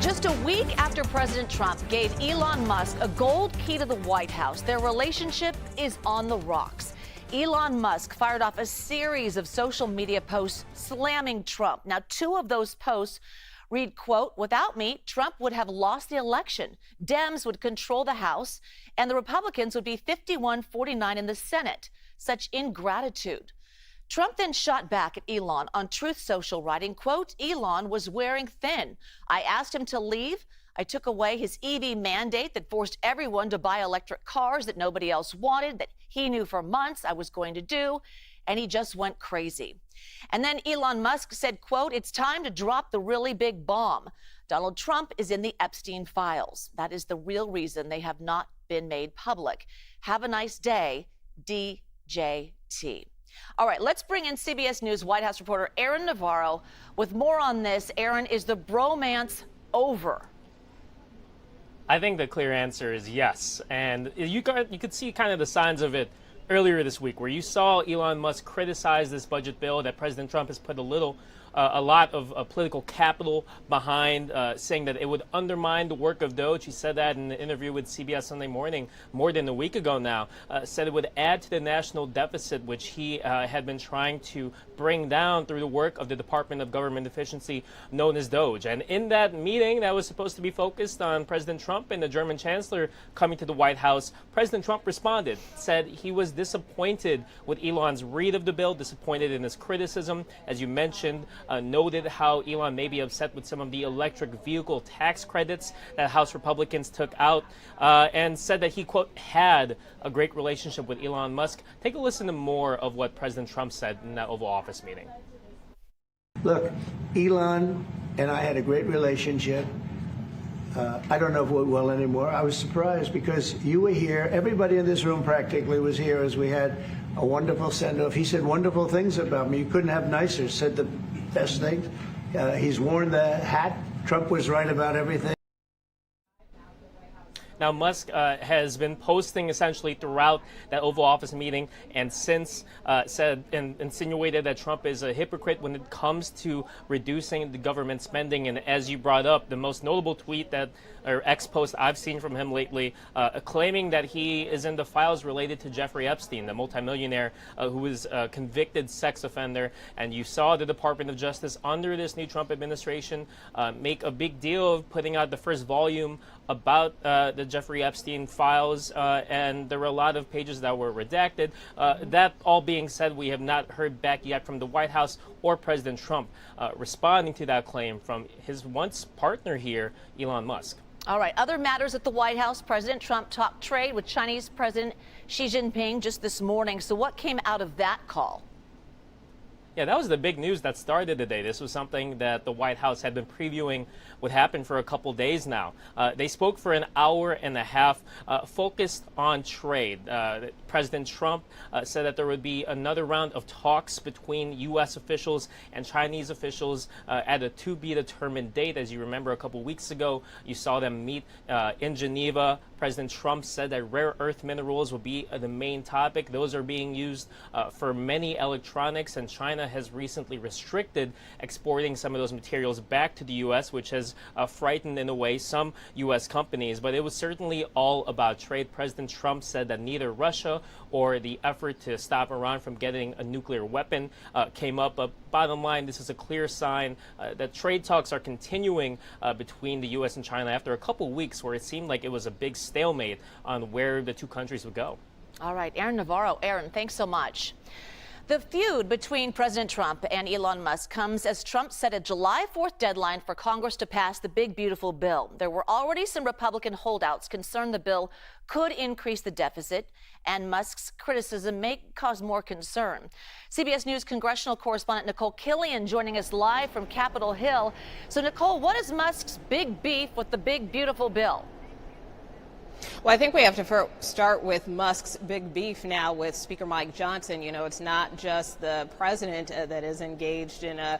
Just a week after President Trump gave Elon Musk a gold key to the White House, their relationship is on the rocks. Elon Musk fired off a series of social media posts slamming Trump. Now, two of those posts read, quote, "Without me, Trump would have lost the election. Dems would control the House, and the Republicans would be 51-49 in the Senate. Such ingratitude." Trump then shot back at Elon on Truth Social, writing, quote, "Elon was wearing thin. I asked him to leave. I took away his EV mandate that forced everyone to buy electric cars that nobody else wanted, that he knew for months I was going to do, and he just went crazy." And then Elon Musk said, quote, "It's time to drop the really big bomb. Donald Trump is in the Epstein files. That is the real reason they have not been made public. Have a nice day, DJT." All right, let's bring in CBS News White House reporter Aaron Navarro with more on this. Aaron, is the bromance over? I think the clear answer is yes. And you could see kind of the signs of it earlier this week, where you saw Elon Musk criticize this budget bill that President Trump has put a lot of political capital behind, saying that it would undermine the work of Doge. He said that in an interview with CBS Sunday Morning more than a week ago now. Said it would add to the national deficit, which he had been trying to bring down through the work of the Department of Government Efficiency, known as Doge. And in that meeting that was supposed to be focused on President Trump and the German Chancellor coming to the White House, President Trump responded, said he was disappointed with Elon's read of the bill, disappointed in his criticism, as you mentioned. Noted how Elon may be upset with some of the electric vehicle tax credits that House Republicans took out, and said that he, quote, had a great relationship with Elon Musk. Take a listen to more of what President Trump said in that Oval Office meeting. Look, Elon and I had a great relationship. I don't know if we're well anymore. I was surprised because you were here. Everybody in this room practically was here as we had a wonderful send-off. He said wonderful things about me. You couldn't have nicer. Said the best things. He's worn the hat. Trump was right about everything. Now, Musk has been posting essentially throughout that Oval Office meeting, and since said and insinuated that Trump is a hypocrite when it comes to reducing the government spending. And as you brought up, the most notable tweet or X post I've seen from him lately, claiming that he is in the files related to Jeffrey Epstein, the multimillionaire who was a convicted sex offender. And you saw the Department of Justice under this new Trump administration make a big deal of putting out the first volume about the Jeffrey Epstein files, and there were a lot of pages that were redacted. That all being said, we have not heard back yet from the White House or President Trump responding to that claim from his once partner here, Elon Musk. All right, other matters at the White House. President Trump talked trade with Chinese President Xi Jinping just this morning. So what came out of that call? Yeah, that was the big news that started today. This was something that the White House had been previewing would happen for a couple days now. They spoke for an hour and a half, focused on trade. President Trump said that there would be another round of talks between U.S. officials and Chinese officials at a to-be-determined date. As you remember, a couple weeks ago, you saw them meet in Geneva. President Trump said that rare earth minerals will be the main topic. Those are being used for many electronics, and China has recently restricted exporting some of those materials back to the U.S., which has frightened, in a way, some U.S. companies. But it was certainly all about trade. President Trump said that neither Russia or the effort to stop Iran from getting a nuclear weapon came up. But bottom line, this is a clear sign that trade talks are continuing between the U.S. and China after a couple weeks where it seemed like it was a big stalemate on where the two countries would go. All right, Aaron Navarro. Aaron, thanks so much. The feud between President Trump and Elon Musk comes as Trump set a July 4th deadline for Congress to pass the big, beautiful bill. There were already some Republican holdouts concerned the bill could increase the deficit, and Musk's criticism may cause more concern. CBS News congressional correspondent Nicole Killian joining us live from Capitol Hill. So, Nicole, what is Musk's big beef with the big, beautiful bill? Well, I think we have to start with Musk's big beef now with Speaker Mike Johnson. You know, it's not just the president that is engaged in a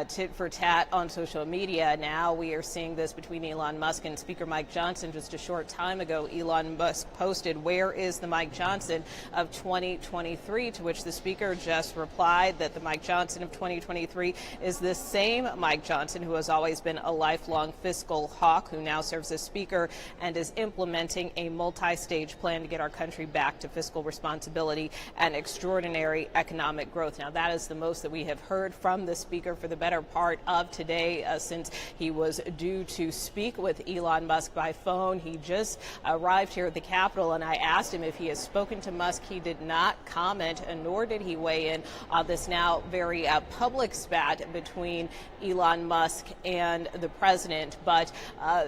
tit for tat on social media. Now we are seeing this between Elon Musk and Speaker Mike Johnson. Just a short time ago, Elon Musk posted, "Where is the Mike Johnson of 2023?" To which the speaker just replied that the Mike Johnson of 2023 is the same Mike Johnson who has always been a lifelong fiscal hawk, who now serves as speaker and is implementing a multi-stage plan to get our country back to fiscal responsibility and extraordinary economic growth. Now, that is the most that we have heard from the speaker for the better part of today, since he was due to speak with Elon Musk by phone. He just arrived here at the Capitol, and I asked him if he has spoken to Musk. He did not comment, nor did he weigh in on this now very public spat between Elon Musk and the president. But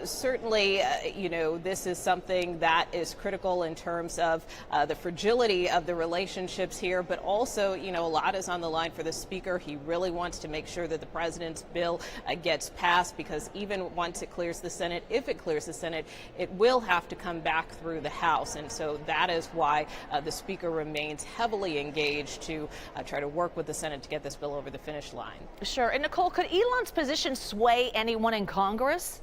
certainly, you know, this is something that is critical in terms of the fragility of the relationships here, but also, you know, a lot is on the line for the speaker. He really wants to make sure that the president's bill gets passed, because even once it clears the Senate, if it clears the Senate, it will have to come back through the House. And so that is why the speaker remains heavily engaged to try to work with the Senate to get this bill over the finish line. Sure. And Nicole, could Elon's position sway anyone in Congress?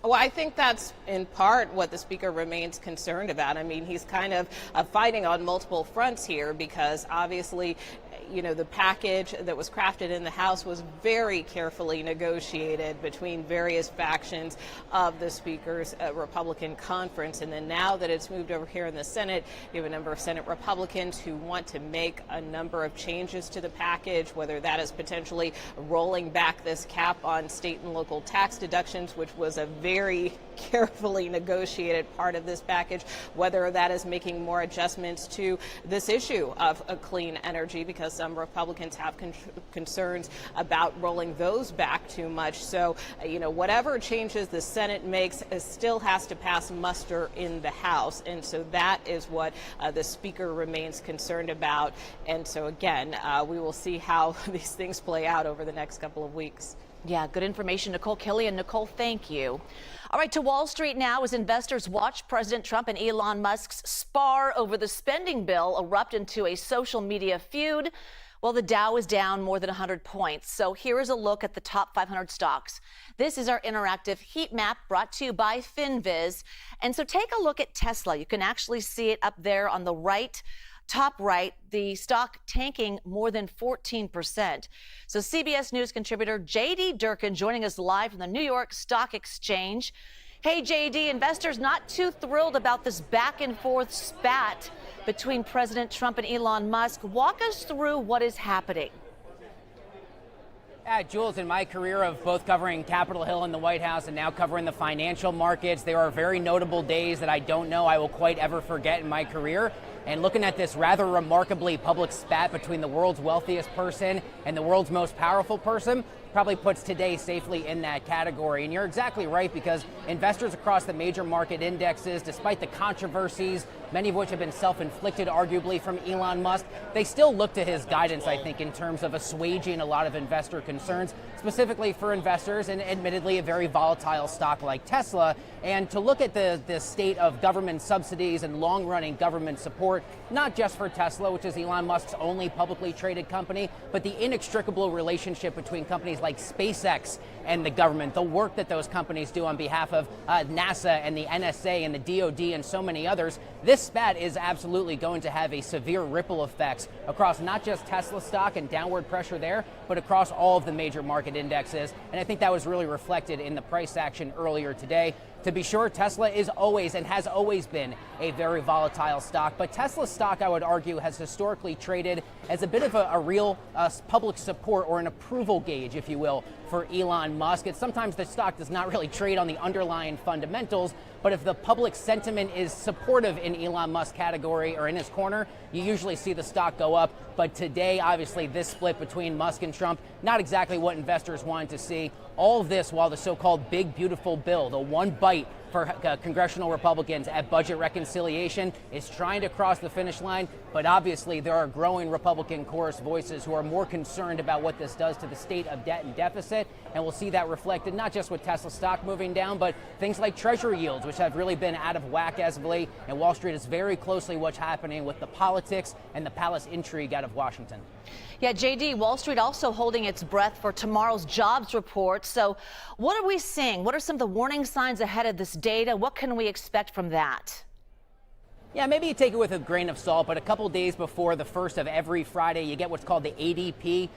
Well, I think that's in part what the speaker remains concerned about. I mean, he's kind of fighting on multiple fronts here, because obviously, you know, the package that was crafted in the House was very carefully negotiated between various factions of the speaker's Republican conference. And then now that it's moved over here in the Senate, you have a number of Senate Republicans who want to make a number of changes to the package, whether that is potentially rolling back this cap on state and local tax deductions, which was a very carefully negotiated part of this package, whether that is making more adjustments to this issue of clean energy, because some Republicans have concerns about rolling those back too much. So, you know, whatever changes the Senate makes still has to pass muster in the House. And so that is what the speaker remains concerned about. And so, again, we will see how these things play out over the next couple of weeks. Yeah, good information, Nicole Killian. Nicole, thank you. All right, to Wall Street now as investors watch President Trump and Elon Musk's spar over the spending bill erupt into a social media feud. Well, the Dow is down more than 100 points. So here is a look at the top 500 stocks. This is our interactive heat map brought to you by FinViz. And so take a look at Tesla. You can actually see it up there on the right. Top right, the stock tanking more than 14%. So CBS News contributor J.D. Durkin joining us live from the New York Stock Exchange. Hey, J.D., investors not too thrilled about this back and forth spat between President Trump and Elon Musk. Walk us through what is happening. Jules, in my career of both covering Capitol Hill and the White House and now covering the financial markets, there are very notable days that I don't know I will quite ever forget in my career. And looking at this rather remarkably public spat between the world's wealthiest person and the world's most powerful person probably puts today safely in that category. And you're exactly right, because investors across the major market indexes, despite the controversies, many of which have been self-inflicted, arguably, from Elon Musk, they still look to his guidance, I think, in terms of assuaging a lot of investor concerns, specifically for investors in admittedly a very volatile stock like Tesla. And to look at the state of government subsidies and long-running government support, not just for Tesla, which is Elon Musk's only publicly traded company, but the inextricable relationship between companies like SpaceX and the government, the work that those companies do on behalf of NASA and the NSA and the DoD and so many others. This spat is absolutely going to have a severe ripple effects across not just Tesla stock and downward pressure there, but across all of the major market indexes. And I think that was really reflected in the price action earlier today. To be sure, Tesla is always and has always been a very volatile stock, but Tesla stock, I would argue, has historically traded as a bit of a real public support or an approval gauge, if you will, for Elon Musk. It's sometimes the stock does not really trade on the underlying fundamentals, but if the public sentiment is supportive in Elon Musk's category or in his corner, you usually see the stock go up. But today, obviously, this split between Musk and Trump, not exactly what investors wanted to see. All of this while the so-called big, beautiful bill, the one bite for congressional Republicans at budget reconciliation is trying to cross the finish line, but obviously there are growing Republican chorus voices who are more concerned about what this does to the state of debt and deficit, and we'll see that reflected not just with Tesla stock moving down, but things like Treasury yields, which have really been out of whack as of late, and Wall Street is very closely what's happening with the politics and the palace intrigue out of Washington. Yeah, JD, Wall Street also holding its breath for tomorrow's jobs report. So what are we seeing? What are some of the warning signs ahead of this data? What can we expect from that? Yeah, maybe you take it with a grain of salt, but a couple days before the first of every Friday, you get what's called the ADP,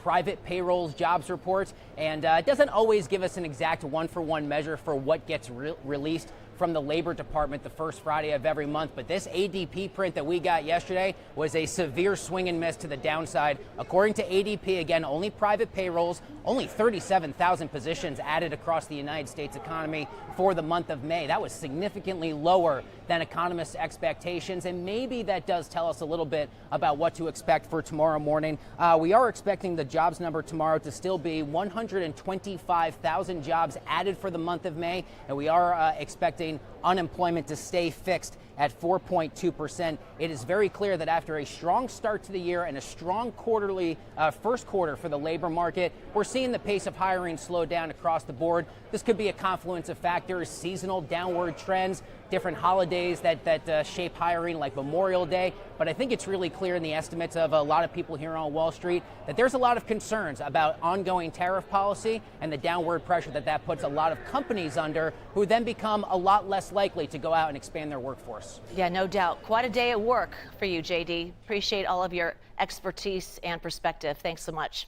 private payrolls jobs report. And it doesn't always give us an exact one-for-one measure for what gets released from the Labor Department the first Friday of every month. But this ADP print that we got yesterday was a severe swing and miss to the downside. According to ADP, again, only private payrolls, only 37,000 positions added across the United States economy for the month of May. That was significantly lower than economists' expectations, and maybe that does tell us a little bit about what to expect for tomorrow morning. We are expecting the jobs number tomorrow to still be 125,000 jobs added for the month of May, and we are expecting unemployment to stay fixed at 4.2%. It is very clear that after a strong start to the year and a strong quarterly first quarter for the labor market, we're seeing the pace of hiring slow down across the board. This could be a confluence of factors, seasonal downward trends, different holidays that shape hiring like Memorial Day. But I think it's really clear in the estimates of a lot of people here on Wall Street that there's a lot of concerns about ongoing tariff policy and the downward pressure that puts a lot of companies under, who then become a lot less likely to go out and expand their workforce. Yeah, no doubt. Quite a day at work for you, JD. Appreciate all of your expertise and perspective. Thanks so much.